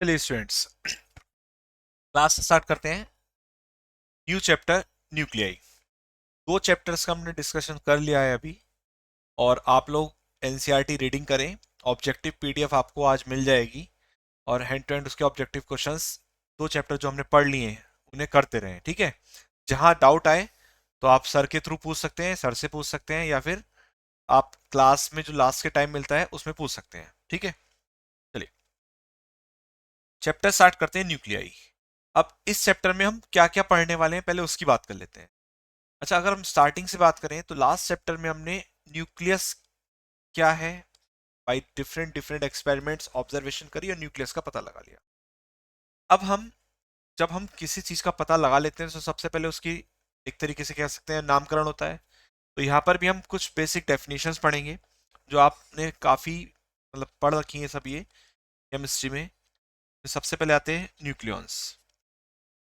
चलिए students, class start करते हैं। New chapter, nuclei. दो चैप्टर्स का हमने डिस्कशन कर लिया है अभी, और आप लोग एनसीईआरटी रीडिंग करें। ऑब्जेक्टिव पीडीएफ आपको आज मिल जाएगी, और हैंड टू हैंड उसके ऑब्जेक्टिव क्वेश्चंस दो चैप्टर जो हमने पढ़ लिए हैं उन्हें करते रहें, ठीक है। जहां डाउट आए तो आप सर के थ्रू पूछ सकते हैं, सर से पूछ सकते हैं, या फिर आप क्लास में जो लास्ट के टाइम मिलता है उसमें पूछ सकते हैं, ठीक है। चलिए चैप्टर स्टार्ट करते हैं, न्यूक्लियाई। अब इस चैप्टर में हम क्या क्या पढ़ने वाले हैं पहले उसकी बात कर लेते हैं। अच्छा, अगर हम स्टार्टिंग से बात करें तो लास्ट चैप्टर में हमने न्यूक्लियस क्या है, by different different experiments observation करी और न्यूक्लियस का पता लगा लिया। अब हम जब हम किसी चीज का पता लगा लेते हैं तो सबसे पहले उसकी एक तरीके से कह सकते हैं नामकरण होता है। तो यहाँ पर भी हम कुछ बेसिक डेफिनेशंस पढ़ेंगे जो आपने काफी मतलब पढ़ रखी है सब ये केमिस्ट्री में। तो सबसे पहले आते हैं न्यूक्लियॉन्स।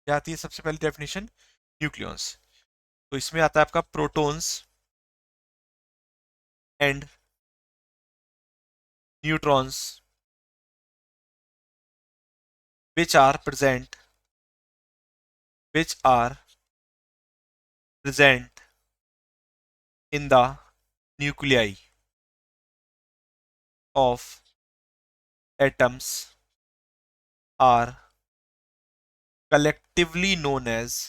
क्या आती है सबसे पहली डेफिनेशन? न्यूक्लियॉन्स। तो इसमें आता है आपका protons and neutrons which are present which are present in the nuclei of atoms are collectively known as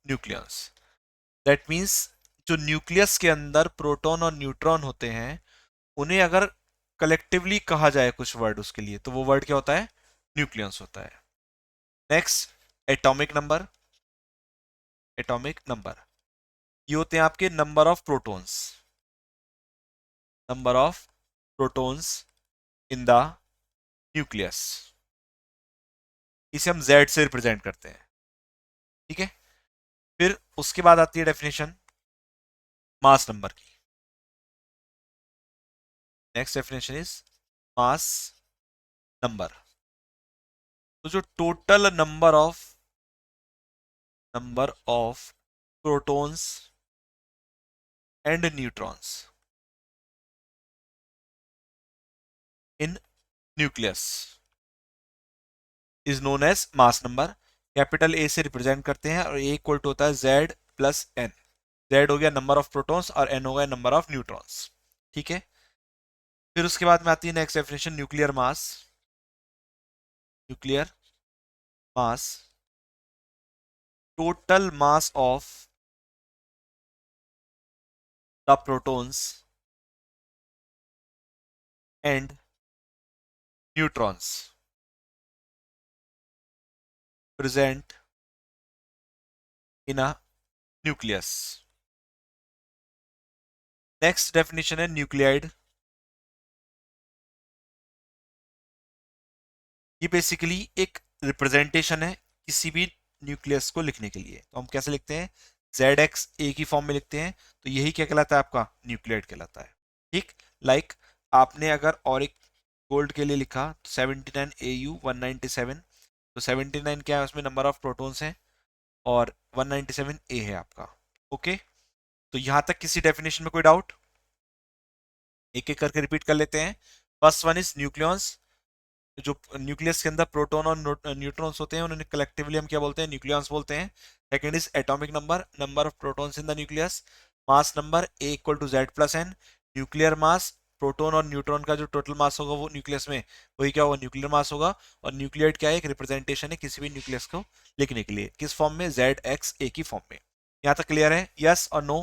nucleons. That means जो न्यूक्लियस के अंदर प्रोटॉन और न्यूट्रॉन होते हैं उन्हें अगर कलेक्टिवली कहा जाए कुछ वर्ड उसके लिए, तो वो वर्ड क्या होता है? न्यूक्लियंस होता है। Next, atomic number. Atomic number ये होते हैं आपके number of protons, number of protons in the nucleus. इसे हम जेड से रिप्रेजेंट करते हैं, ठीक है। फिर उसके बाद आती है डेफिनेशन मास नंबर की। Next definition is mass number. तो जो total number of protons and neutrons in nucleus is known as mass number. Capital A से रिप्रेजेंट करते हैं, और ए इक्वल टू होता है जेड प्लस एन। जेड हो गया नंबर ऑफ प्रोटॉन्स और एन हो गया नंबर ऑफ न्यूट्रॉन्स, ठीक है। फिर उसके बाद में आती है next definition nuclear mass. Nuclear mass, total mass of the protons and neutrons present in a nucleus. Next definition है न्यूक्लियाइड। ये बेसिकली एक रिप्रेजेंटेशन है किसी भी न्यूक्लियस को लिखने के लिए। तो हम कैसे लिखते हैं? जेड एक्स ए की फॉर्म में लिखते हैं, तो यही क्या कहलाता है? आपका न्यूक्लियाइड कहलाता है, ठीक। लाइक आपने अगर और एक गोल्ड के लिए लिखा तो 79 AU 197, तो 79 क्या है? उसमें नंबर ऑफ प्रोटॉन्स हैं, और 197 ए है आपका, ओके। तो यहां तक किसी डेफिनेशन में कोई डाउट? एक एक करके रिपीट कर लेते हैं। First one is nucleons. जो न्यूक्लियस के अंदर प्रोटॉन और न्यूट्रॉन्स होते हैं उन्हें कलेक्टिवली हम क्या बोलते हैं? न्यूक्लियॉन्स बोलते हैं। Second is atomic number, number of protons in the nucleus. Mass number A equal to Z plus N. Nuclear mass, proton और न्यूट्रॉन का जो टोटल मास होगा वो न्यूक्लियस में, वही क्या होगा? न्यूक्लियर मास होगा। और न्यूक्लियोइड क्या है? एक रिप्रेजेंटेशन है किसी भी न्यूक्लियस को लिखने के लिए, किस फॉर्म में? जेड एक्स ए की फॉर्म में। यहां तक क्लियर है? यस और नो?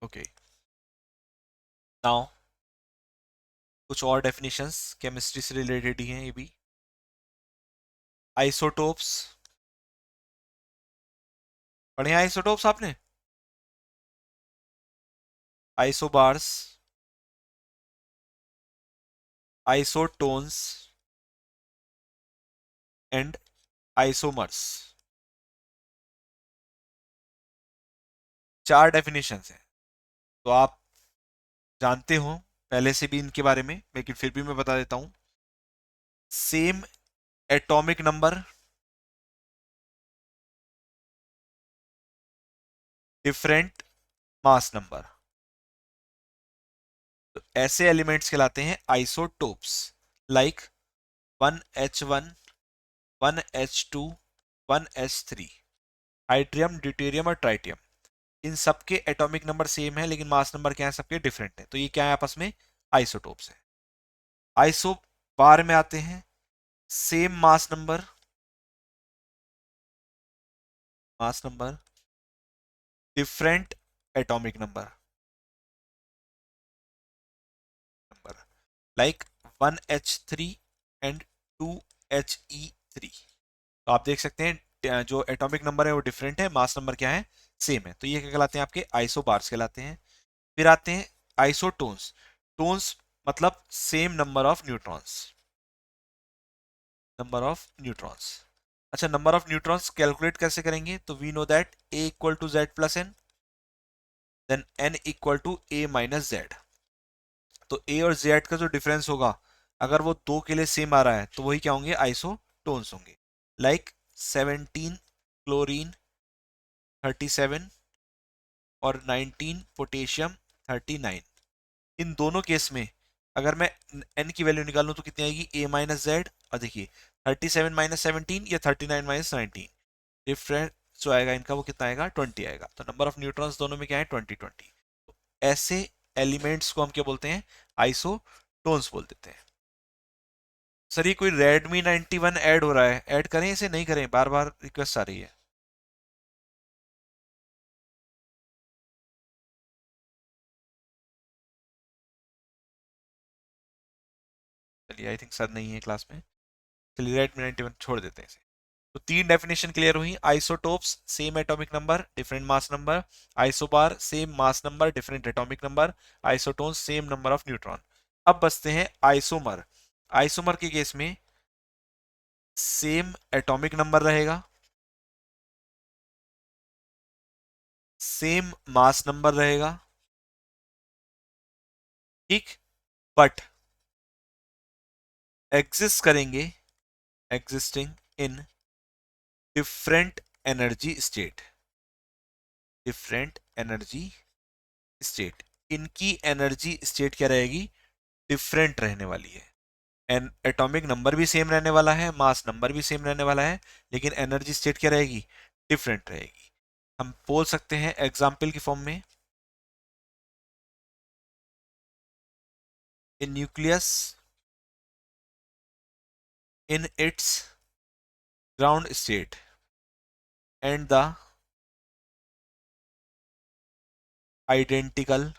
ओके, नाउ कुछ और डेफिनेशंस केमिस्ट्री से रिलेटेड ही हैं ये भी। आइसोटोप्स पढ़े हैं? आइसोटोप्स आपने? आइसोबार्स, आइसोटोन्स एंड आइसोमर्स, चार डेफिनेशंस हैं। तो आप जानते हो पहले से भी इनके बारे में, लेकिन फिर भी मैं बता देता हूं। Same atomic number, different mass number. ऐसे एलिमेंट्स कहलाते हैं isotopes, like 1H1, 1H2, 1S3, हाइड्रियम, ड्यूटेरियम और ट्राइटियम। इन सबके एटॉमिक नंबर सेम है लेकिन मास नंबर क्या है, सबके डिफरेंट है, तो ये क्या है आपस में, आइसोटोप्स है। आइसो बार में आते हैं, same mass number different atomic number, like 1H3 and 2He3। तो आप देख सकते हैं जो एटॉमिक नंबर है वो डिफरेंट है, मास नंबर क्या है, सेम है, तो ये क्या कहलाते हैं, आपके आइसोबार्स कहलाते हैं। फिर आते हैं आइसोटोन्स। टोन्स मतलब सेम नंबर ऑफ न्यूट्रॉन्स। अच्छा, नंबर ऑफ न्यूट्रॉन्स कैलकुलेट कैसे करेंगे, तो we know that A equal to Z plus N, then N equal to A minus Z. तो A और Z का जो डिफरेंस होगा, अगर वो दो के लिए सेम आ रहा है तो वही क्या होंगे, आइसोटोन्स होंगे, लाइक 17 क्लोरीन 37 और 19 पोटेशियम 39। इन दोनों केस में अगर मैं n की वैल्यू निकालूं तो कितनी आएगी, A माइनस जेड, और देखिए 37 माइनस 17 या 39 माइनस 19, डिफरेंस जो आएगा इनका वो कितना आएगा, 20 आएगा। तो नंबर ऑफ न्यूट्रॉन्स दोनों में क्या है, 20। ऐसे एलिमेंट्स को हम क्या बोलते हैं, आइसोटोन्स बोल देते हैं। सर ये कोई रेडमी 91 ऐड हो रहा है, ऐड करें इसे, नहीं करें, बार बार रिक्वेस्ट आ रही है। चलिए, आई थिंक सर नहीं है क्लास में, चलिए रेडमी 91 छोड़ देते हैं इसे। तो तीन डेफिनेशन क्लियर हुई, isotopes same atomic number different mass number, isobar same mass number different atomic number, isotone same number of neutron. अब बचते हैं आइसोमर। आइसोमर के केस में सेम एटॉमिक नंबर रहेगा, सेम मास नंबर रहेगा, ठीक, बट एग्जिस्ट करेंगे, existing in different energy state, different energy state. इनकी एनर्जी स्टेट क्या रहेगी, डिफरेंट रहने वाली है। एन एटॉमिक नंबर भी सेम रहने वाला है, मास नंबर भी सेम रहने वाला है, लेकिन एनर्जी स्टेट क्या रहेगी, डिफरेंट रहेगी। हम बोल सकते हैं एग्जाम्पल की फॉर्म में, इन nucleus in its ground state and the identical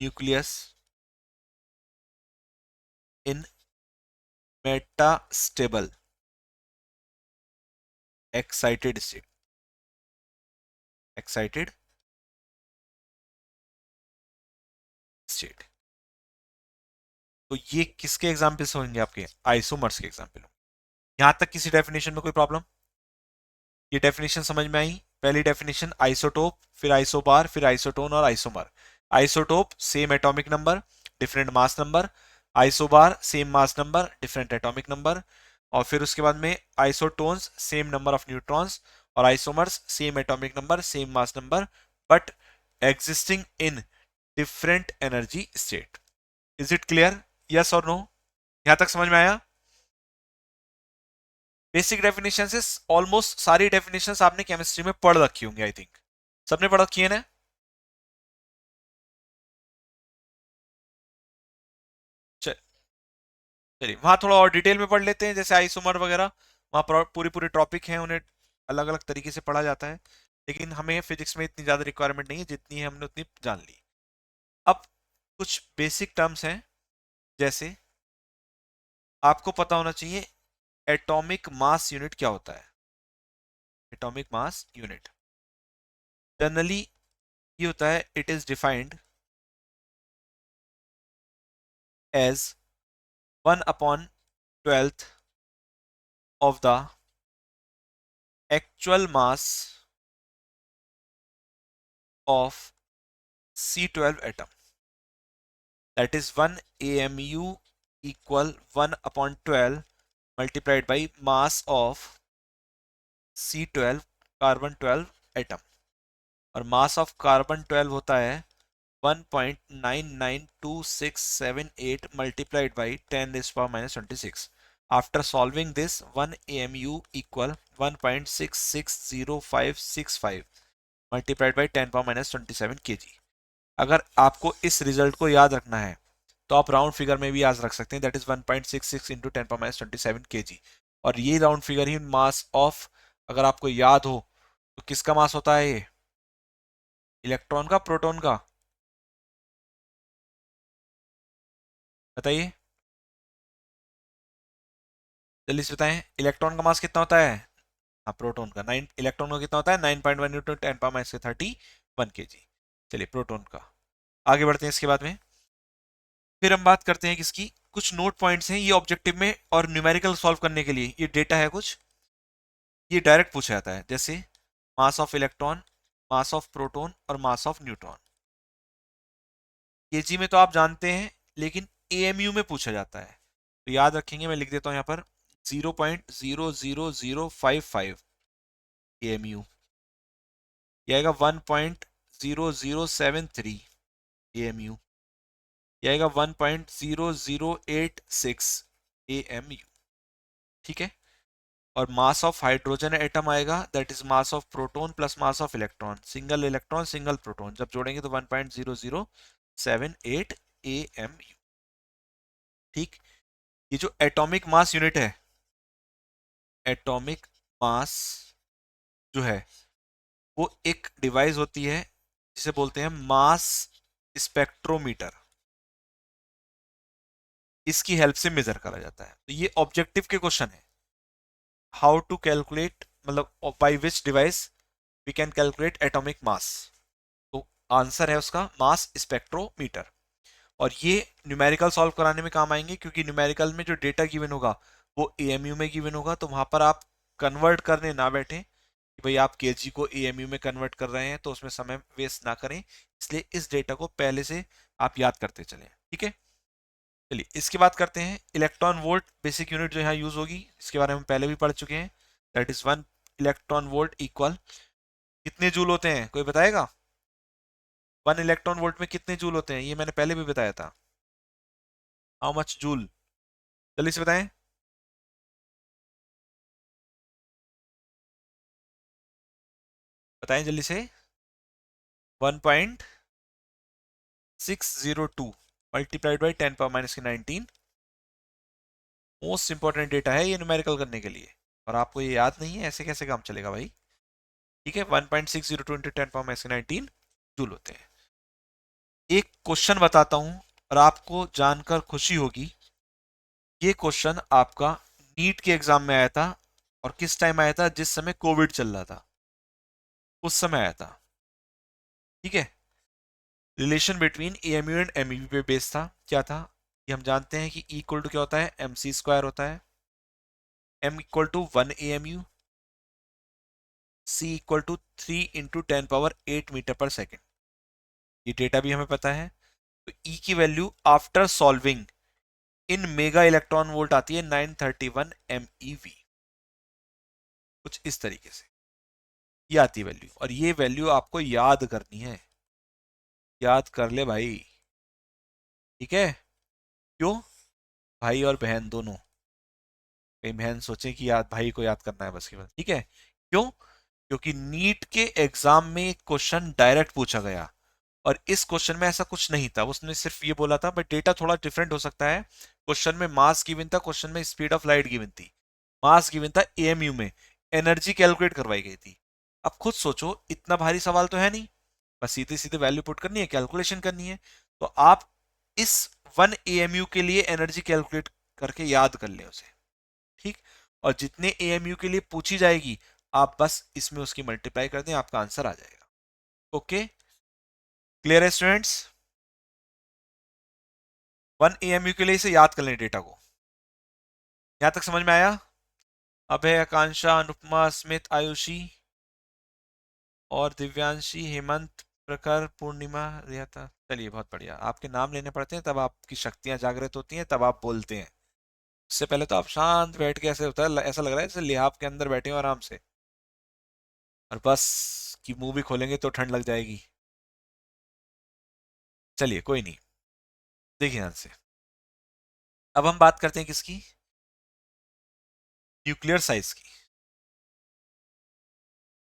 nucleus in metastable excited state. तो ये किसके एग्जाम्पल्स होंगे, आपके आइसोमर्स के एग्जाम्पल। यहां तक किसी डेफिनेशन में कोई प्रॉब्लम, ये डेफिनेशन समझ में आई। पहली डेफिनेशन आइसोटोप, फिर आइसोबार, फिर आइसोटोन और isomer. Isotope same atomic number different mass number, isobar same mass number different atomic number, और फिर उसके बाद में isotones same number of neutrons, और isomers same atomic number same mass number, but existing in different energy state. Is it clear, yes और no, यहां तक समझ में आया। बेसिक डेफिनेशन से ऑलमोस्ट सारी डेफिनेशन आपने केमिस्ट्री में पढ़ रखी होंगी, आई थिंक सबने पढ़ रखी है ना। चलिए वहां थोड़ा और डिटेल में पढ़ लेते हैं, जैसे आइसोमर वगैरह, वहां पूरी पूरी टॉपिक है, उन्हें अलग अलग तरीके से पढ़ा जाता है, लेकिन हमें फिजिक्स में इतनी ज्यादा रिक्वायरमेंट नहीं है, जितनी है हमने उतनी जान ली। अब कुछ बेसिक टर्म्स हैं, जैसे आपको पता होना चाहिए एटॉमिक मास यूनिट क्या होता है। एटॉमिक मास यूनिट जनरली ये होता है, it is defined as 1/12 of the actual mass of C12 atom, that is 1 AMU equal 1/12 multiplied by mass of C12 carbon 12 atom. और मास ऑफ कार्बन 12 होता है 1.992678 multiplied by 10 raised to power minus 26. After solving this, 1 AMU equal 1.660565 multiplied by 10 power minus 27 kg. अगर आपको इस result को याद रखना है तो आप राउंड फिगर में भी याद रख सकते हैं, that is 1.66 into 10 power minus 27 kg। और ये round figure he mass of, अगर आपको याद हो तो किसका मास होता है ये, इलेक्ट्रॉन का, प्रोटॉन का, बताइए जल्दी से बताएं। इलेक्ट्रॉन का मास कितना होता है, हाँ प्रोटॉन का 9, इलेक्ट्रॉन का कितना होता है 9.1 इंटू 10 पावर माइनस 31 kg। चलिए प्रोटॉन का आगे बढ़ते हैं इसके बाद में। फिर हम बात करते हैं किसकी, कुछ नोट पॉइंट्स हैं ये ऑब्जेक्टिव में और न्यूमेरिकल सॉल्व करने के लिए, ये डेटा है कुछ, ये डायरेक्ट पूछा जाता है, जैसे mass of electron, mass of proton और मास ऑफ न्यूट्रॉन। केजी में तो आप जानते हैं, लेकिन एएमयू में पूछा जाता है तो याद रखेंगे, मैं लिख देता हूं यहाँ पर 0.00055 एएमयू, यह आएगा 1.0073 एएमयू, यह आएगा 1.0086 एएमयू, ठीक है। और मास ऑफ हाइड्रोजन एटम आएगा, that is mass of proton plus mass of electron, single electron single proton, जब जोड़ेंगे तो 1.0078 एएमयू, ठीक। ये जो एटॉमिक मास यूनिट है, एटॉमिक मास जो है वो एक डिवाइस होती है जिसे बोलते हैं मास स्पेक्ट्रोमीटर, इसकी हेल्प से मेजर करा जाता है। तो ये ऑब्जेक्टिव के क्वेश्चन है, हाउ टू कैलकुलेट, मतलब by which device we can calculate atomic mass, तो आंसर है उसका मास स्पेक्ट्रोमीटर। और ये न्यूमेरिकल सॉल्व कराने में काम आएंगे, क्योंकि न्यूमेरिकल में जो डेटा गिवन होगा वो एएमयू में गिवन होगा, तो वहां पर आप कन्वर्ट करने ना बैठे कि भाई आप केजी को एएमयू में कन्वर्ट कर रहे हैं, तो उसमें समय वेस्ट ना करें, इसलिए इस डेटा को पहले से आप याद करते चलें, ठीक है। चलिए इसके बाद करते हैं इलेक्ट्रॉन वोल्ट, बेसिक यूनिट जो यहाँ यूज होगी, इसके बारे में हम पहले भी पढ़ चुके हैं, that is 1 electron volt equal कितने जूल होते हैं, कोई बताएगा 1 इलेक्ट्रॉन वोल्ट में कितने जूल होते हैं, ये मैंने पहले भी बताया था, हाउ मच जूल, जल्दी से बताएं, बताएं जल्दी से। 1.602 मल्टीप्लाइड बाई 10 पावर माइनस की 19, मोस्ट इंपॉर्टेंट डेटा है ये न्यूमेरिकल करने के लिए, और आपको ये याद नहीं है, ऐसे कैसे काम चलेगा भाई, ठीक है। 1.602 इंटू 10 पावर माइनस की 19 जूल होते हैं। एक क्वेश्चन बताता हूं और आपको जानकर खुशी होगी, ये क्वेश्चन आपका नीट के एग्जाम में आया था, और किस टाइम आया था, जिस समय कोविड चल रहा था उस समय आया था, ठीक है। Relation between AMU and MeV पे बेस था, क्या था, कि हम जानते हैं कि E इक्वल टू क्या होता है, MC स्क्वायर होता है, M equal to 1 AMU, C equal to 3 into 10 power 8 metre पर सेकेंड, ये डेटा भी हमें पता है। तो E की value after solving in mega electron volt आती है 931 MeV, कुछ इस तरीके से ये आती है वैल्यू, और ये वैल्यू आपको याद करनी है, याद कर ले भाई, ठीक है। क्यों, भाई और बहन दोनों, कहीं बहन सोचे कि याद भाई को याद करना है बस केवल, ठीक है। क्यों, क्योंकि नीट के एग्जाम में एक क्वेश्चन डायरेक्ट पूछा गया, और इस क्वेश्चन में ऐसा कुछ नहीं था, उसने सिर्फ ये बोला था, बट डेटा थोड़ा डिफरेंट हो सकता है। क्वेश्चन में मास गिवन था, क्वेश्चन में स्पीड ऑफ लाइट गिवन थी, मास गिवन था एएमयू में, एनर्जी कैलकुलेट करवाई गई थी। अब खुद सोचो, इतना भारी सवाल तो है नहीं, बस सीधे सीधे वैल्यू पुट करनी है, कैलकुलेशन करनी है, तो आप इस 1 एएमयू के लिए एनर्जी कैलकुलेट करके याद कर ले उसे, ठीक। और जितने एएमयू के लिए पूछी जाएगी आप बस इसमें उसकी मल्टीप्लाई कर दें, आपका आंसर आ जाएगा। ओके, क्लियर है स्टूडेंट्स, 1 एएमयू के लिए इसे याद कर लें डेटा को, यहां तक समझ में आया। अभय, आकांक्षा, अनुपमा, स्मित, आयुषी और दिव्यांशी, हेमंत, प्रखर, पूर्णिमा, रियाता, चलिए बहुत बढ़िया, आपके नाम लेने पड़ते हैं तब आपकी शक्तियां जागृत होती हैं, तब आप बोलते हैं, इससे पहले तो आप शांत बैठ के, ऐसे होता है, ऐसा लग रहा है जैसे लिहाफ के अंदर बैठे हो आराम से, और बस की मुंह भी खोलेंगे तो ठंड लग जाएगी। चलिए कोई नहीं, देखिए ध्यान से। अब हम बात करते हैं किसकी, न्यूक्लियर साइज की।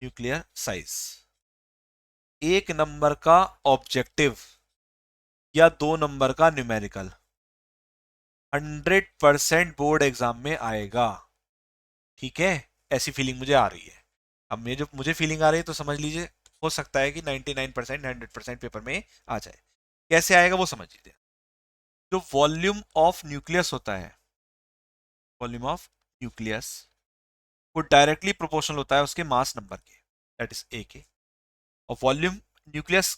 न्यूक्लियर साइज, एक नंबर का ऑब्जेक्टिव या दो नंबर का न्यूमेरिकल 100% बोर्ड एग्जाम में आएगा। ठीक है, ऐसी फीलिंग मुझे आ रही है। अब ये जो मुझे फीलिंग आ रही है तो समझ लीजिए हो सकता है कि 99% 100% पेपर में आ जाए। कैसे आएगा वो समझ लीजिए। जो वॉल्यूम ऑफ न्यूक्लियस होता है, वॉल्यूम ऑफ न्यूक्लियस वो डायरेक्टली प्रोपोर्शनल होता है उसके मास नंबर के, दैट इज ए के। और वॉल्यूम न्यूक्लियस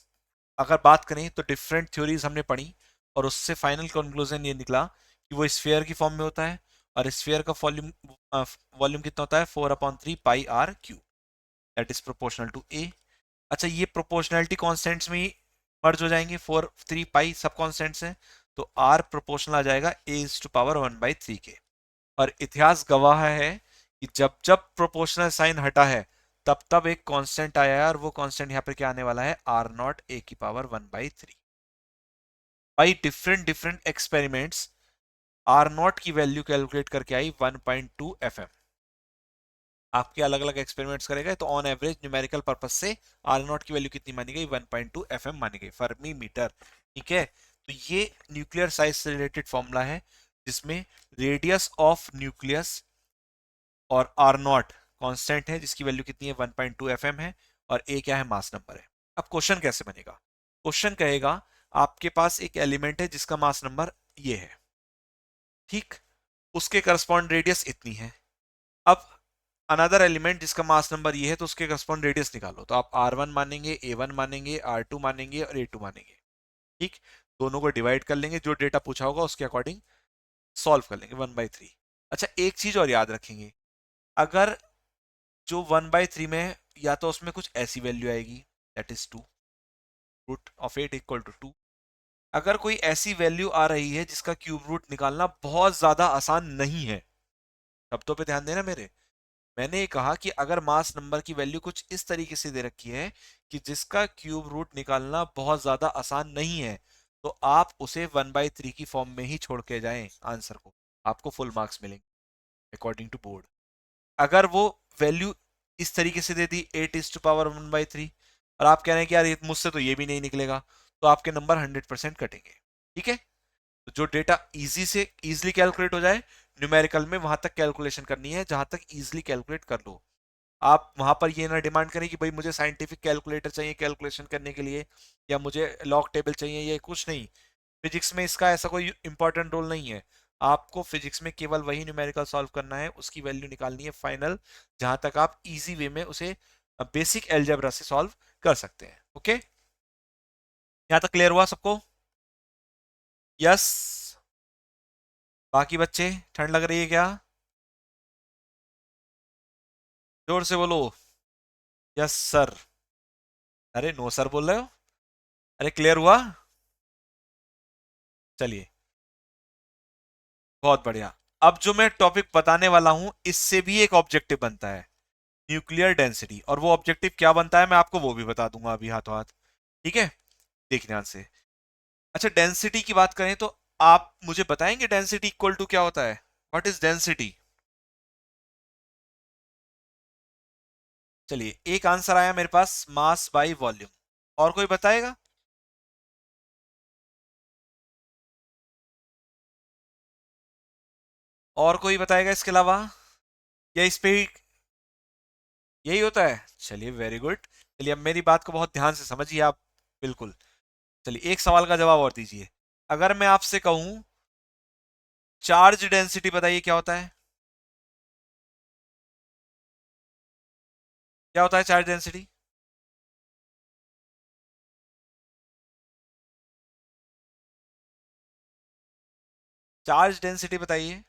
अगर बात करें तो डिफरेंट थ्योरीज हमने पढ़ी और उससे फाइनल कंक्लूजन ये निकला कि वो स्फीयर की फॉर्म में होता है और स्फीयर का वॉल्यूम वॉल्यूम कितना होता है 4/3 pi R cube, that is proportional to A. अच्छा, ये प्रोपोर्शनैलिटी कॉन्स्टेंट्स में ही मर्ज हो जाएंगे, 4 3 पाई सब कॉन्स्टेंट्स हैं, तो आर प्रोपोर्शनल आ जाएगा a⁻1/3 के। और इतिहास गवाह है कि जब जब प्रोपोर्शनल साइन हटा है तब तब एक कांस्टेंट आया है, और वो कांस्टेंट यहाँ पर क्या आने वाला है, r0 a⁻1/3। By different different experiments r0 की वैल्यू कैलकुलेट करके आई 1.2 fm। आपके अलग अलग एक्सपेरिमेंट्स करेगा तो ऑन एवरेज न्यूमेरिकल पर्पज से r0 की वैल्यू कितनी मानी गई, 1.2 fm मानी गई, फर्मी मीटर। ठीक है, तो ये न्यूक्लियर साइज से रिलेटेड फॉर्मूला है जिसमें रेडियस ऑफ न्यूक्लियस और r0 कांस्टेंट है जिसकी वैल्यू कितनी है, 1.2 fm है, और a क्या है, मास नंबर है। अब क्वेश्चन कैसे बनेगा, क्वेश्चन कहेगा आपके पास एक एलिमेंट है जिसका मास नंबर ये है, ठीक, उसके करस्पॉन्ड रेडियस इतनी है। अब अनदर एलिमेंट जिसका मास नंबर ये है तो उसके करस्पॉन्ड रेडियस निकालो, तो आप r1 मानेंगे, a1 मानेंगे, r2 मानेंगे और a2 मानेंगे। ठीक, दोनों को डिवाइड कर लेंगे, जो डेटा पूछा होगा उसके अकॉर्डिंग सॉल्व कर लेंगे 1/3। अच्छा, एक चीज और याद रखेंगे, अगर जो 1/3 में है या तो उसमें कुछ ऐसी वैल्यू आएगी, that is 2, root of 8 equal to 2। अगर कोई ऐसी वैल्यू आ रही है जिसका क्यूब रूट निकालना बहुत ज्यादा आसान नहीं है, शब्दों पे ध्यान देना मेरे, मैंने ये कहा कि अगर मास नंबर की वैल्यू कुछ इस तरीके से दे रखी है कि जिसका क्यूब रूट निकालना बहुत ज्यादा आसान नहीं है, तो आप उसे 1/3 की फॉर्म में ही छोड़ के जाएं आंसर को, आपको फुल मार्क्स मिलेंगे अकॉर्डिंग टू बोर्ड। अगर वो वैल्यू इस तरीके से दे दी 8⁻1/3 और आप कह रहे हैं कि यार ये मुझसे तो ये भी नहीं निकलेगा, तो आपके नंबर 100% कटेंगे। ठीक है, तो जो डेटा इजी से इजीली कैलकुलेट हो जाए, न्यूमेरिकल में वहां तक कैलकुलेशन करनी है जहां तक इजीली कैलकुलेट कर लो। आप वहां पर ये ना डिमांड करें कि भाई मुझे साइंटिफिक कैलकुलेटर चाहिए कैलकुलेशन करने के लिए, या मुझे लॉग टेबल चाहिए, ये कुछ नहीं। फिजिक्स में इसका ऐसा कोई इंपॉर्टेंट रोल नहीं है। आपको फिजिक्स में केवल वही न्यूमेरिकल सॉल्व करना है, उसकी वैल्यू निकालनी है फाइनल, जहां तक आप इजी वे में उसे बेसिक एल्जेब्रा से सॉल्व कर सकते हैं। ओके, यहां तक क्लियर हुआ सबको? यस, बाकी बच्चे ठंड लग रही है क्या? जोर से बोलो। Yes sir. अरे नो सर बोल रहे हो? अरे क्लियर हुआ? चलिए, बहुत बढ़िया। अब जो मैं टॉपिक बताने वाला हूं इससे भी एक ऑब्जेक्टिव बनता है, न्यूक्लियर डेंसिटी, और वो ऑब्जेक्टिव क्या बनता है मैं आपको वो भी बता दूंगा अभी हाथों हाथ। ठीक है, देखिए ध्यान से। अच्छा, डेंसिटी की बात करें तो आप मुझे बताएंगे डेंसिटी इक्वल टू क्या होता है, व्हाट इज डेंसिटी? चलिए, एक आंसर आया मेरे पास, मास बाय वॉल्यूम। और कोई बताएगा? और कोई बताएगा इसके अलावा, या इस पे ही यही होता है? चलिए वेरी गुड। चलिए, अब मेरी बात को बहुत ध्यान से समझिए आप, बिल्कुल। चलिए, एक सवाल का जवाब और दीजिए। अगर मैं आपसे कहूं चार्ज डेंसिटी, बताइए क्या होता है? क्या होता है चार्ज डेंसिटी? चार्ज डेंसिटी बताइए।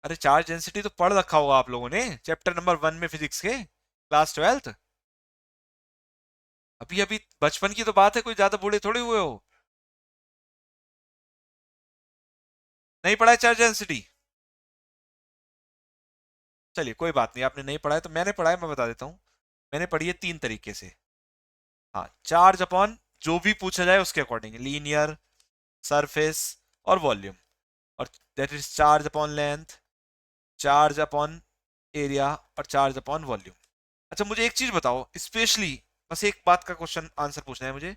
अरे चार्ज डेंसिटी तो पढ़ रखा होगा आप लोगों ने चैप्टर नंबर 1 में फिजिक्स के, क्लास 12th। अभी अभी बचपन की तो बात है, कोई ज्यादा बूढ़े थोड़े हुए हो। नहीं पढ़ा है चार्ज डेंसिटी? चलिए कोई बात नहीं, आपने नहीं पढ़ा है तो मैंने पढ़ा है, मैं बता देता हूं। मैंने पढ़ी है तीन तरीके से। हाँ, चार्ज अपॉन जो भी पूछा जाए उसके अकॉर्डिंग, लीनियर, सरफेस और वॉल्यूम, और that is charge upon length, charge upon area और चार्ज अपॉन वॉल्यूम। अच्छा मुझे एक चीज बताओ स्पेशली, बस एक बात का क्वेश्चन आंसर पूछना है मुझे।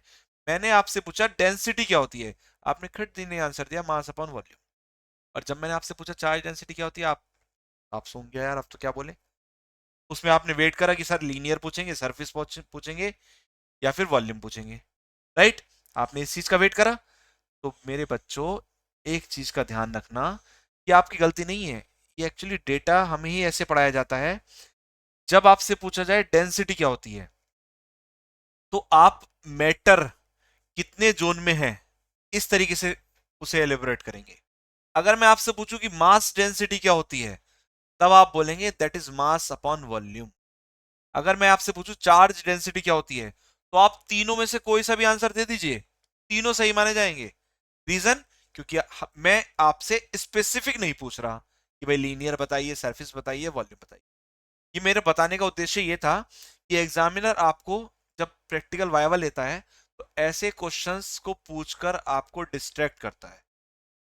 मैंने आपसे पूछा डेंसिटी क्या होती है, आपने खट दिन आंसर दिया मास अपॉन वॉल्यूम। और जब मैंने आपसे पूछा चार्ज डेंसिटी क्या होती है, आप सूंघ गया यार, अब तो क्या बोले। उसमें आपने वेट करा कि सर लीनियर पूछेंगे, सरफेस पूछेंगे या फिर वॉल्यूम पूछेंगे, राइट। आपने इस चीज का वेट करा। तो मेरे बच्चों एक चीज का ध्यान रखना, ये आपकी गलती नहीं है, ये एक्चुअली डेटा हमें ही ऐसे पढ़ाया जाता है। जब आपसे पूछा जाए डेंसिटी क्या होती है, तो आप मैटर कितने जोन में है इस तरीके से उसे एलिब्रेट करेंगे। अगर मैं आपसे पूछूं कि मास डेंसिटी क्या होती है, तब आप बोलेंगे that is mass upon volume. अगर मैं आपसे पूछूं चार्ज डेंसिटी क्या होती है, तो आप तीनों में से कोई सा भी आंसर दे दीजिए, तीनों सही माने जाएंगे। रीजन, क्योंकि मैं आपसे स्पेसिफिक नहीं पूछ रहा कि भाई लीनियर बताइए, सरफेस बताइए, वॉल्यूम बताइए। ये मेरे बताने का उद्देश्य ये था कि एग्जामिनर आपको जब प्रैक्टिकल वाइवा लेता है तो ऐसे क्वेश्चंस को पूछकर आपको डिस्ट्रैक्ट करता है।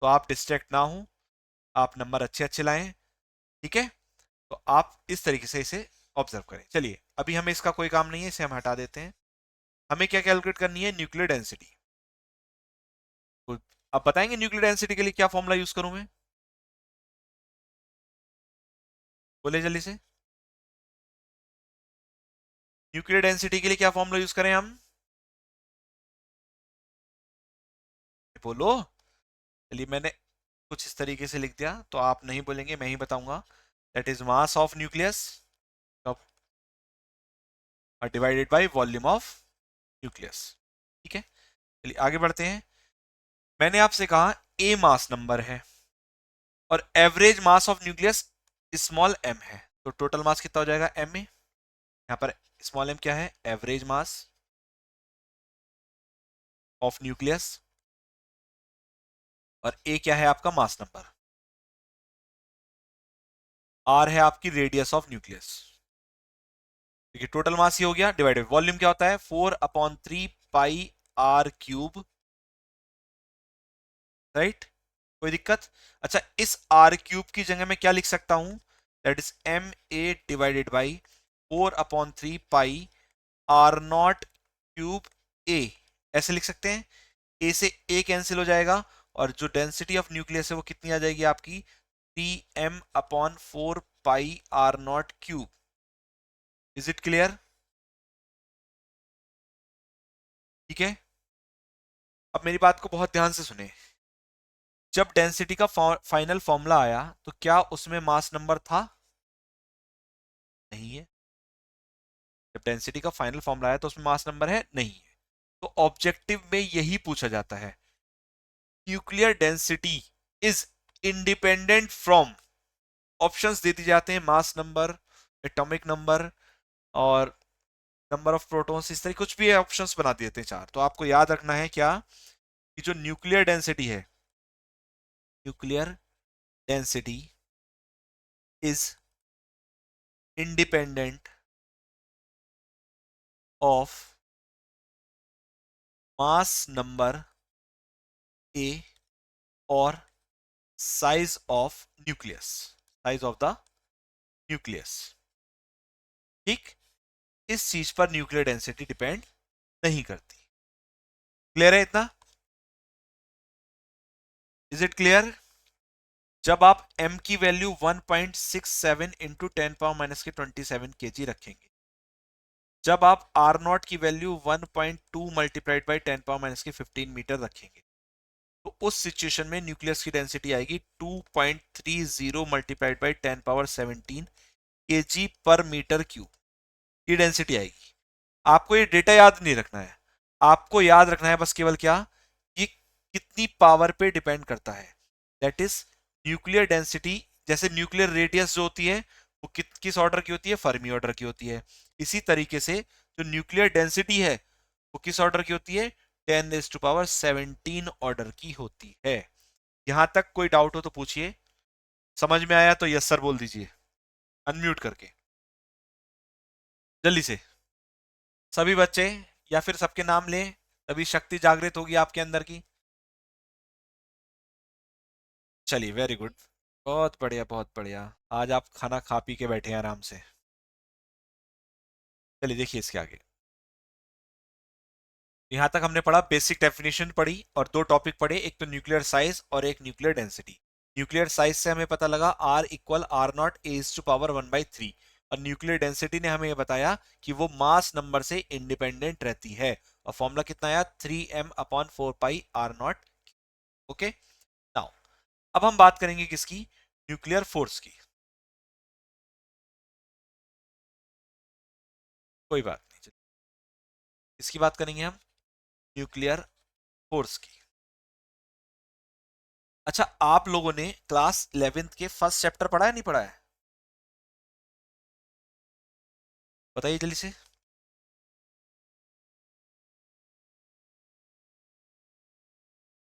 तो आप डिस्ट्रैक्ट ना हो, आप नंबर अच्छे अच्छे लाएं, ठीक है। तो आप इस तरीके से इसे ऑब्जर्व करें। चलिए अभी हमें इसका कोई काम नहीं है, इसे हम हटा देते हैं। हमें क्या कैलकुलेट करनी है, न्यूक्लियर डेंसिटी। तो आप बताएंगे न्यूक्लियर डेंसिटी के लिए क्या फॉर्मूला यूज करूं मैं, बोले जल्दी से। न्यूक्लियर डेंसिटी के लिए क्या फॉर्मूला यूज करें हम, बोलो। चलिए मैंने कुछ इस तरीके से लिख दिया, तो आप नहीं बोलेंगे, मैं ही बताऊंगा। That is mass of nucleus divided by volume of nucleus. ठीक है, चलिए आगे बढ़ते हैं। मैंने आपसे कहा ए मास नंबर है और average mass of nucleus small M है, तो टोटल मास कितना हो जाएगा एम में। यहाँ पर स्मॉल एम क्या है, एवरेज मास ऑफ न्यूक्लियस, और ए क्या है आपका मास नंबर, आर है आपकी रेडियस ऑफ न्यूक्लियस। देखिए टोटल मास ये हो गया, डिवाइडेड वॉल्यूम क्या होता है 4/3 पाई r क्यूब, राइट। कोई दिक्कत। अच्छा इस r क्यूब की जगह मैं क्या लिख सकता हूं, that is ma divided by 4/3 pi r0 cube a, ऐसे लिख सकते हैं। a से a कैंसिल हो जाएगा, और जो डेंसिटी ऑफ न्यूक्लियस है वो कितनी आ जाएगी आपकी 3m/4 pi r0 cube. Is it clear, ठीक है। अब मेरी बात को बहुत ध्यान से सुने। जब डेंसिटी का फाइनल फॉर्मूला आया तो क्या उसमें मास नंबर था, नहीं है। जब डेंसिटी का फाइनल फॉर्मूला आया तो उसमें मास नंबर है, नहीं है। तो ऑब्जेक्टिव में यही पूछा जाता है, nuclear density is independent from, options दे दिए जाते हैं, मास नंबर, एटॉमिक नंबर और नंबर ऑफ प्रोटॉन्स, इस तरह कुछ भी ऑप्शंस बना देते हैं चार। तो आपको याद रखना है क्या, कि जो न्यूक्लियर डेंसिटी है, nuclear density is independent of mass number A और size of nucleus, size of the nucleus, ठीक। इस चीज पर न्यूक्लियर डेंसिटी डिपेंड नहीं करती। क्लियर है इतना, इज इट क्लियर। जब आप m की वैल्यू 1.67 इंटू 10⁻⁻27 kg रखेंगे, जब आप r0 की वैल्यू 1.2 मल्टीप्लाइड बाई 10⁻⁻15 मीटर रखेंगे, तो उस सिचुएशन में न्यूक्लियस की डेंसिटी आएगी 2.30 मल्टीप्लाइड बाई 10⁻17 kg पर मीटर क्यूब, ये डेंसिटी आएगी। आपको ये डेटा याद नहीं रखना है, आपको याद रखना है बस केवल क्या, ये कितनी पावर पे डिपेंड करता है, दैट इज न्यूक्लियर डेंसिटी। जैसे न्यूक्लियर रेडियस जो होती है वो किस ऑर्डर की होती है, फर्मी ऑर्डर की होती है। इसी तरीके से जो न्यूक्लियर डेंसिटी है वो किस ऑर्डर की होती है, 10⁻17 ऑर्डर की होती है। यहां तक कोई डाउट हो तो पूछिए, समझ में आया तो यस सर बोल दीजिए अनम्यूट करके जल्दी से। सभी बच्चे या फिर सबके नाम लें, तभी शक्ति जागृत होगी आपके अंदर की। चलिए, वेरी गुड, बहुत बढ़िया बहुत बढ़िया। आज आप खाना खा पी के बैठे हैं आराम से। चलिए देखिए इसके आगे। यहां तक हमने पढ़ा, बेसिक डेफिनेशन पढ़ी और दो टॉपिक पढ़े, एक तो न्यूक्लियर साइज और एक न्यूक्लियर डेंसिटी। न्यूक्लियर साइज से हमें पता लगा R equal R naught as to power 1/3, और न्यूक्लियर डेंसिटी ने हमें ये बताया कि वो मास नंबर से इंडिपेंडेंट रहती है, और फॉर्मूला कितना आया, 3m/4πr0। ओके, नाउ अब हम बात करेंगे किसकी, न्यूक्लियर फोर्स की। कोई बात नहीं, चलिए इसकी बात करेंगे हम, न्यूक्लियर फोर्स की। अच्छा, आप लोगों ने क्लास 11th के फर्स्ट चैप्टर पढ़ा है नहीं पढ़ा है, बताइए जल्दी से।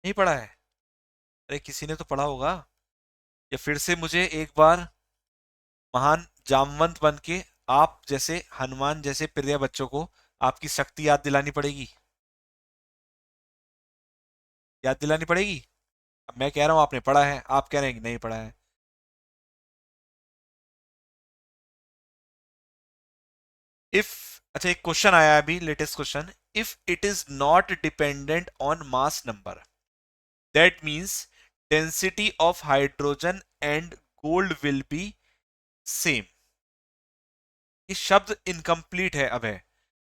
नहीं पढ़ा है? अरे किसी ने तो पढ़ा होगा। या फिर से मुझे एक बार महान जामवंत बन के आप जैसे हनुमान जैसे प्रिय बच्चों को आपकी शक्ति याद दिलानी पड़ेगी, याद दिलानी पड़ेगी। अब मैं कह रहा हूं आपने पढ़ा है, आप कह रहे हैं कि नहीं पढ़ा है। इफ, अच्छा एक क्वेश्चन आया है अभी, latest question, if it is not dependent on mass number, that means density of hydrogen and gold will be same. ये शब्द इनकम्प्लीट है। अब है,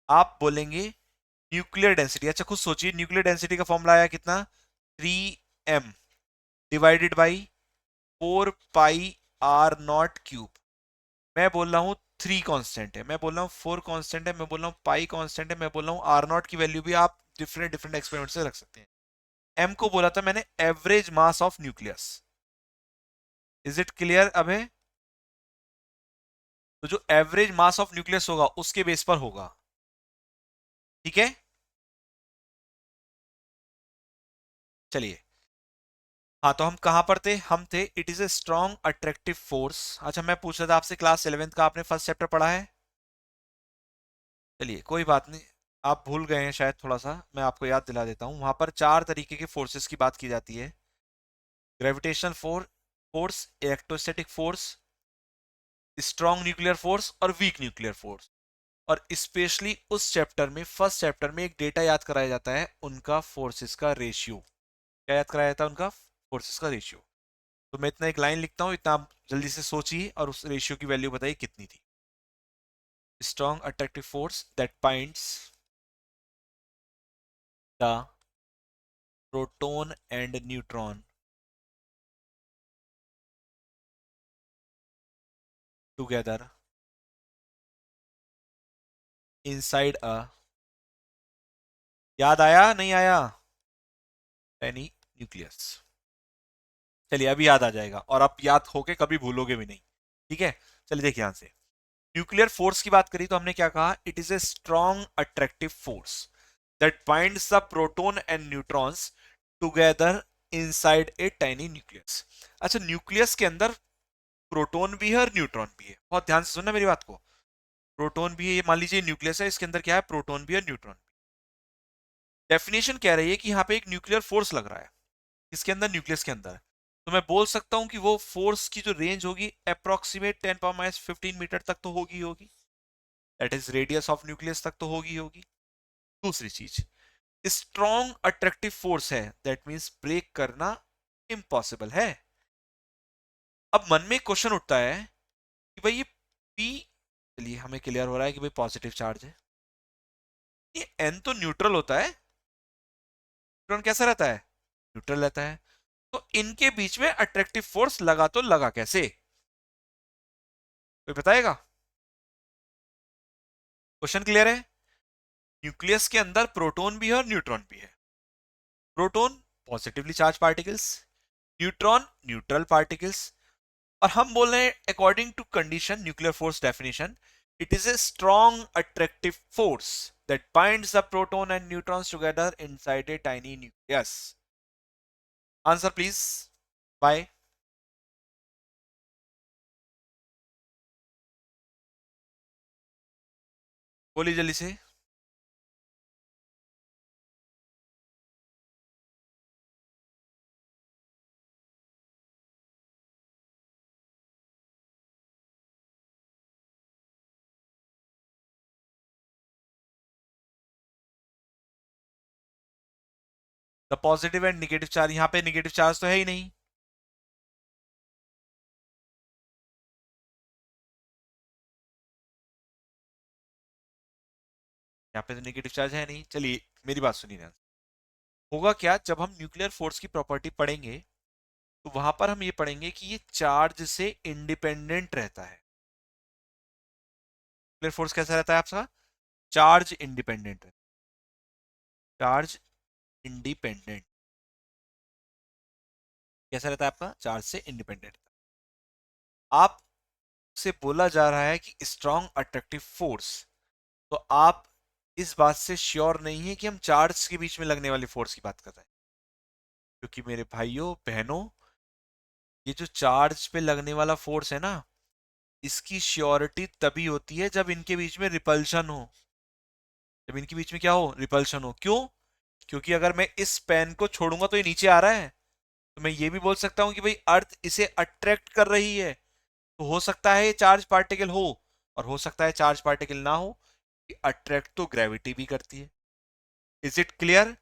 आप बोलेंगे न्यूक्लियर डेंसिटी, अच्छा खुद सोचिए, न्यूक्लियर डेंसिटी का फॉर्मूला आया कितना, 3m divided by 4πr0 cube. मैं बोल रहा हूं थ्री कांस्टेंट है, मैं बोल रहा हूँ फोर कांस्टेंट है, मैं बोल रहा हूँ पाई कांस्टेंट है, मैं बोल रहा हूँ आर नॉट की वैल्यू भी आप डिफरेंट डिफरेंट एक्सपेरिमेंट से रख सकते हैं। एम को बोला था मैंने average mass of nucleus. Is it clear अब है? तो जो एवरेज मास ऑफ न्यूक्लियस होगा उसके बेस पर होगा, ठीक है। चलिए, हाँ तो हम कहां पर थे, हम थे it is a strong attractive force. अच्छा मैं पूछ रहा था आपसे, क्लास 11th का आपने फर्स्ट चैप्टर पढ़ा है? चलिए कोई बात नहीं, आप भूल गए हैं शायद थोड़ा सा, मैं आपको याद दिला देता हूं। वहां पर चार तरीके के फोर्सेस की बात की जाती है, gravitational force, electrostatic force, strong nuclear force और वीक न्यूक्लियर फोर्स। और स्पेशली उस चैप्टर में, फर्स्ट चैप्टर में एक डेटा याद कराया जाता है, उनका फोर्सेस का रेशियो। क्या याद कराया जाता है, उनका फोर्सेस का रेशियो। तो मैं इतना एक लाइन लिखता हूं, इतना आप जल्दी से सोचिए और उस रेशियो की वैल्यू बताइए कितनी थी। Strong attractive force that binds the proton and neutron together inside a, याद आया नहीं आया, एनी न्यूक्लियस। चलिए अभी याद आ जाएगा, और आप याद होके कभी भूलोगे भी नहीं, ठीक है। चलिए देखिए यहां से, न्यूक्लियर फोर्स की बात करी तो हमने क्या कहा, it is a strong attractive force that binds the proton and neutrons together inside a tiny nucleus. अच्छा, न्यूक्लियस के अंदर प्रोटॉन भी है और न्यूट्रॉन भी है, बहुत ध्यान से सुनना मेरी बात को। प्रोटॉन भी है, ये मान लीजिए न्यूक्लियस है, इसके अंदर क्या है, प्रोटॉन भी है न्यूट्रॉन भी। डेफिनेशन कह रही है कि यहाँ पे एक न्यूक्लियर फोर्स लग रहा है, इसके अंदर, न्यूक्लियस के अंदर। तो मैं बोल सकता हूं कि वो फोर्स की जो रेंज होगी अप्रोक्सीमेट 10⁻15 मीटर तक तो होगी होगी, that is radius of nucleus तक तो होगी होगी। दूसरी चीज, स्ट्रॉन्ग अट्रैक्टिव फोर्स है, दैट मींस ब्रेक करना इम्पॉसिबल है। अब मन में क्वेश्चन उठता है कि भाई ये पी, चलिए हमें क्लियर हो रहा है कि भाई पॉजिटिव चार्ज है, ये एन तो न्यूट्रल होता है, न्यूट्रॉन कैसा रहता है, न्यूट्रल रहता है। तो इनके बीच में अट्रैक्टिव फोर्स लगा तो लगा कैसे, कोई बताएगा? क्वेश्चन क्लियर है? न्यूक्लियस के अंदर प्रोटॉन भी है और न्यूट्रॉन भी है। Proton positively charge particles, neutron neutral particles. और हम बोल रहे हैं according to condition, nuclear force definition, it is a strong attractive force that binds the proton and neutrons together inside a tiny nucleus. Answer please, bye. बोलिए जल्दी से। The positive and negative charge, यहाँ पे negative charge तो है ही नहीं, यहाँ पे तो निगेटिव चार्ज है नहीं। चलिए मेरी बात सुनिए ध्यान से। होगा क्या, जब हम न्यूक्लियर फोर्स की प्रॉपर्टी पढ़ेंगे तो वहां पर हम ये पढ़ेंगे कि ये चार्ज से इंडिपेंडेंट रहता है। न्यूक्लियर फोर्स कैसा रहता है आपका, चार्ज इंडिपेंडेंट, चार्ज इंडिपेंडेंट कैसा रहता है आपका, चार्ज से इंडिपेंडेंट। आपसे बोला जा रहा है कि स्ट्रॉन्ग अट्रैक्टिव फोर्स, तो आप इस बात से श्योर नहीं है कि हम चार्ज के बीच में लगने वाली फोर्स की बात कर रहे हैं, क्योंकि मेरे भाइयों बहनों, ये जो चार्ज पे लगने वाला फोर्स है ना, इसकी श्योरिटी तभी होती है जब इनके बीच में रिपल्शन हो। जब इनके बीच में क्या हो, रिपल्शन हो। क्यों, क्योंकि अगर मैं इस पेन को छोड़ूंगा तो ये नीचे आ रहा है, तो मैं ये भी बोल सकता हूं कि भाई अर्थ इसे अट्रैक्ट कर रही है, तो हो सकता है ये चार्ज पार्टिकल हो, और हो सकता है चार्ज पार्टिकल ना हो। अट्रैक्ट तो ग्रेविटी भी करती है। Is it clear,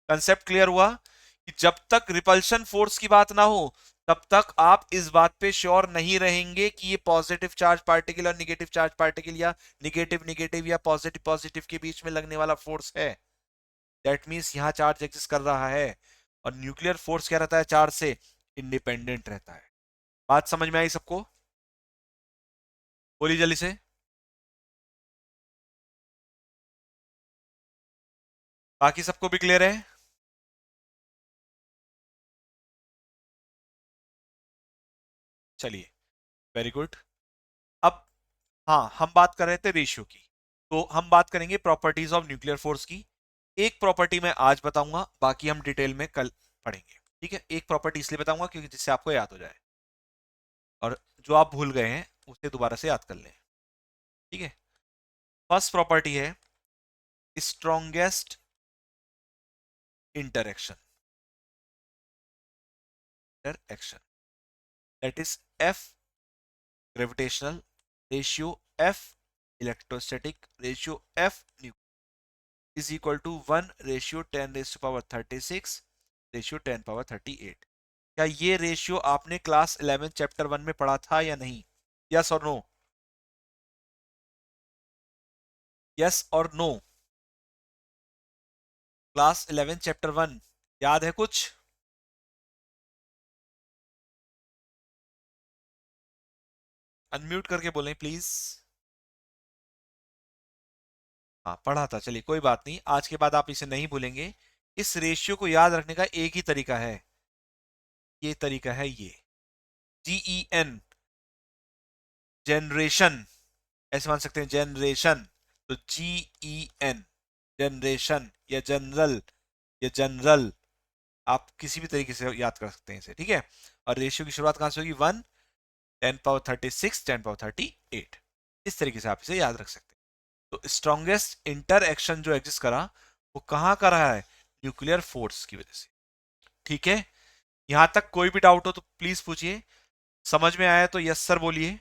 concept clear हुआ कि जब तक रिपल्शन फोर्स की बात ना हो तब तक आप इस बात पे श्योर नहीं रहेंगे कि ये पॉजिटिव चार्ज पार्टिकल और निगेटिव चार्ज पार्टिकल, या निगेटिव निगेटिव या पॉजिटिव पॉजिटिव के बीच में लगने वाला फोर्स है। दैट मीन्स यहां चार्ज एग्जिस्ट कर रहा है, और न्यूक्लियर फोर्स क्या रहता है, चार्ज से इंडिपेंडेंट रहता है। बात समझ में आई सबको, बोली जल्दी से। बाकी सबको भी क्लियर है। चलिए, वेरी गुड। अब हाँ, हम बात कर रहे थे रेशियो की, तो हम बात करेंगे प्रॉपर्टीज ऑफ न्यूक्लियर फोर्स की। एक प्रॉपर्टी मैं आज बताऊंगा, बाकी हम डिटेल में कल पढ़ेंगे। ठीक है, एक प्रॉपर्टी इसलिए बताऊंगा क्योंकि जिससे आपको याद हो जाए, और जो आप भूल गए हैं उसे दोबारा से याद कर लें। ठीक है, फर्स्ट प्रॉपर्टी है strongest interaction, interaction that is F gravitational ratio, F electrostatic ratio, F is equal to 1:10⁻36 10⁻38। क्या ये रेशियो आपने क्लास 11 चैप्टर 1 में पढ़ा था या नहीं, यस और नो, यस और नो। क्लास 11 चैप्टर 1 याद है कुछ, अनम्यूट करके बोलें प्लीज। हाँ पढ़ा था, चलिए कोई बात नहीं, आज के बाद आप इसे नहीं भूलेंगे। इस रेशियो को याद रखने का एक ही तरीका है, ये तरीका है ये, GEN, जनरेशन, ऐसे मान सकते हैं जनरेशन, तो GEN जनरेशन, या जनरल, या जनरल, आप किसी भी तरीके से याद कर सकते हैं इसे। ठीक है, और रेशियो की शुरुआत कहां से होगी, 1:10⁻36 10⁻38, इस तरीके से आप इसे याद रख सकते हैं। तो स्ट्रॉन्गेस्ट इंटर एक्शन जो एग्जिस्ट करा, वो कहां का रहा है, न्यूक्लियर फोर्स की वजह से। ठीक है, यहां तक कोई भी डाउट हो तो प्लीज पूछिए, समझ में आया तो यस सर बोलिए।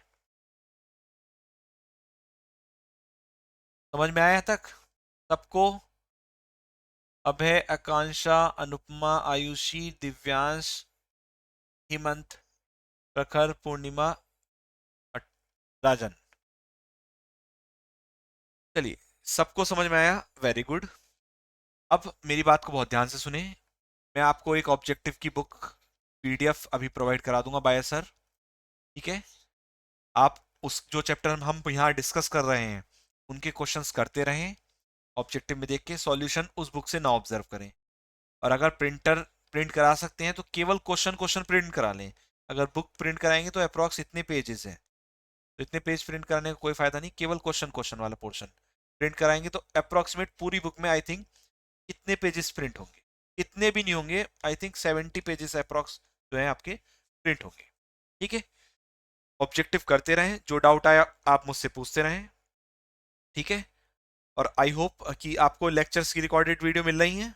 समझ में आया तक सबको, अभय, आकांक्षा, अनुपमा, आयुषी, दिव्यांश, हेमंत, प्रखर, पूर्णिमा, राजन, चलिए सबको समझ में आया, वेरी गुड। अब मेरी बात को बहुत ध्यान से सुने, मैं आपको एक ऑब्जेक्टिव की बुक PDF अभी प्रोवाइड करा दूंगा बाय सर। ठीक है, आप उस जो चैप्टर हम यहाँ डिस्कस कर रहे हैं उनके क्वेश्चंस करते रहें, ऑब्जेक्टिव में देख के सॉल्यूशन उस बुक से ना ऑब्जर्व करें। और अगर प्रिंट करा सकते हैं तो केवल क्वेश्चन क्वेश्चन प्रिंट करा लें। अगर बुक प्रिंट कराएंगे तो अप्रॉक्स इतने पेजेस हैं, तो इतने पेज प्रिंट कराने का कोई फायदा नहीं, केवल क्वेश्चन क्वेश्चन वाला पोर्शन प्रिंट कराएंगे तो अप्रॉक्सीमेट पूरी बुक में आई थिंक कितने पेजेस प्रिंट होंगे, इतने भी नहीं होंगे, आई थिंक 70 पेजेस अप्रॉक्स जो है आपके प्रिंट होंगे। ठीक है, ऑब्जेक्टिव करते रहें, जो डाउट आया आप मुझसे पूछते रहें। ठीक है, और आई होप कि आपको लेक्चर्स की रिकॉर्डेड वीडियो मिल रही है,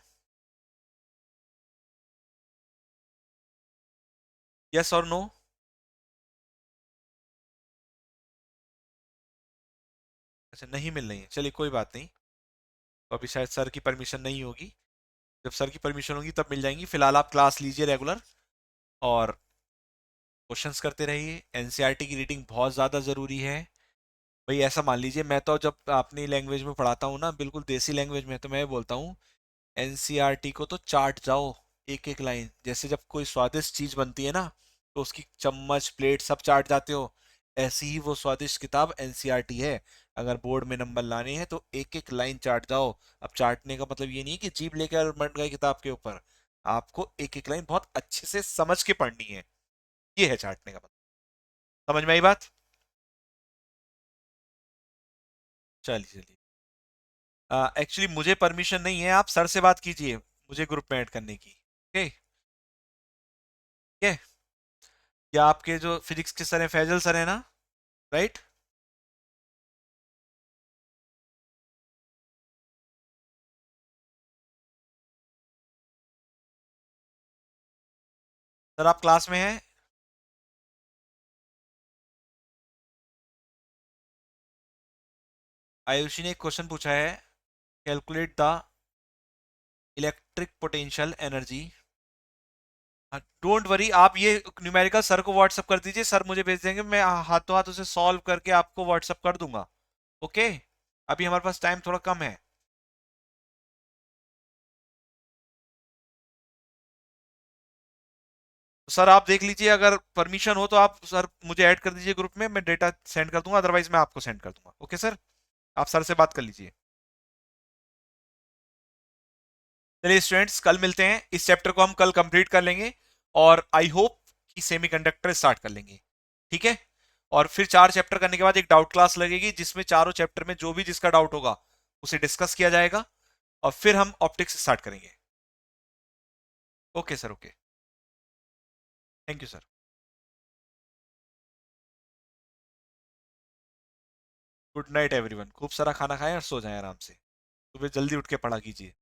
यस और नो। अच्छा नहीं मिल रही है, चलिए कोई बात नहीं, तो अभी शायद सर की परमिशन नहीं होगी। जब सर की परमिशन होगी तब मिल जाएंगी, फिलहाल आप क्लास लीजिए रेगुलर और क्वेश्चंस करते रहिए। एनसीईआरटी की रीडिंग बहुत ज़्यादा ज़रूरी है भाई। ऐसा मान लीजिए, मैं तो जब अपनी लैंग्वेज में पढ़ाता हूँ ना, बिल्कुल देसी लैंग्वेज में, तो मैं बोलता हूँ एनसीईआरटी को तो चाट जाओ एक एक लाइन। जैसे जब कोई स्वादिष्ट चीज बनती है ना, तो उसकी चम्मच प्लेट सब चाट जाते हो, ऐसी ही वो स्वादिष्ट किताब एनसीईआरटी है। अगर बोर्ड में नंबर लाने हैं तो एक एक लाइन चाट जाओ। अब चाटने का मतलब ये नहीं है कि जीभ लेकर मट गए किताब के ऊपर, आपको एक एक लाइन बहुत अच्छे से समझ के पढ़नी है। ये है चाटने का मतलब। समझ में आई बात? चलिए चलिए। एक्चुअली मुझे परमिशन नहीं है, आप सर से बात कीजिए मुझे ग्रुप में ऐड करने की। ओके। ठीक है। या आपके जो फिजिक्स के सर हैं, फैजल सर है ना, राइट? सर आप क्लास में हैं? आयुषी ने एक क्वेश्चन पूछा है, calculate the electric potential energy. Don't worry, आप ये न्यूमेरिकल सर को व्हाट्सअप कर दीजिए, सर मुझे भेज देंगे, मैं हाथों हाथ उसे सॉल्व करके आपको व्हाट्सअप कर दूंगा। ओके। अभी हमारे पास टाइम थोड़ा कम है। तो सर आप देख लीजिए, अगर परमिशन हो तो आप सर मुझे ऐड कर दीजिए ग्रुप में, मैं डेटा सेंड कर दूंगा, अदरवाइज मैं आपको सेंड कर दूंगा। ओके सर, आप सर से बात कर लीजिए। चलिए स्टूडेंट्स, कल मिलते हैं। इस चैप्टर को हम कल कंप्लीट कर लेंगे और आई होप कि सेमीकंडक्टर स्टार्ट कर लेंगे। ठीक है। और फिर 4 चैप्टर करने के बाद एक डाउट क्लास लगेगी, जिसमें चारों चैप्टर में जो भी जिसका डाउट होगा उसे डिस्कस किया जाएगा, और फिर हम ऑप्टिक्स स्टार्ट करेंगे। Okay sir, okay. Thank you sir. Good night everyone. खूब सारा खाना खाएं और सो जाएं आराम से। सुबह जल्दी उठ के पढ़ा कीजिए।